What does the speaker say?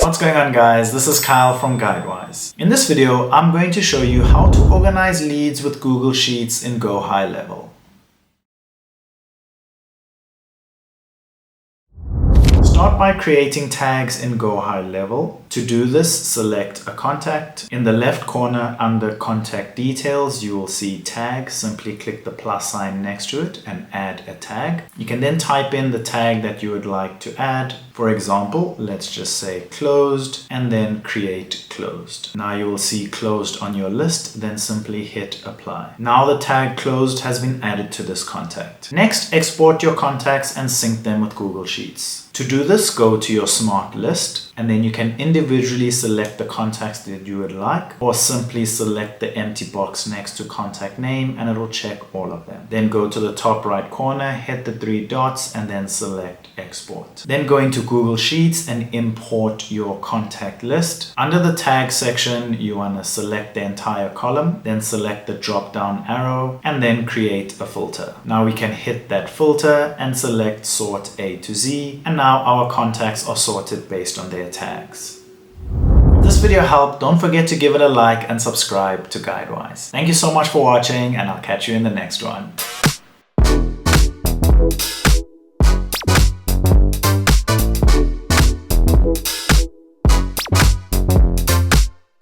What's going on, guys? This is Kyle from GuideWise. In this video, I'm going to show you how to organize leads with Google Sheets in GoHighLevel. Start by creating tags in GoHighLevel. To do this, select a contact. In the left corner under Contact Details, you will see Tag. Simply click the plus sign next to it and add a tag. You can then type in the tag that you would like to add. For example, let's just say Closed and then create Closed. Now you will see Closed on your list, then simply hit Apply. Now the tag Closed has been added to this contact. Next, export your contacts and sync them with Google Sheets. To do this, go to your Smart List and then you can individually select the contacts that you would like, or simply select the empty box next to contact name and it will check all of them. Then go to the top right corner, hit the three dots and then select Export. Then go into Google Sheets and import your contact list. Under the tag section, you want to select the entire column, then select the drop down arrow and then create a filter. Now we can hit that filter and select Sort A to Z, and now our contacts are sorted based on their tags. If this video helped, don't forget to give it a like and subscribe to GuideWise. Thank you so much for watching and I'll catch you in the next one.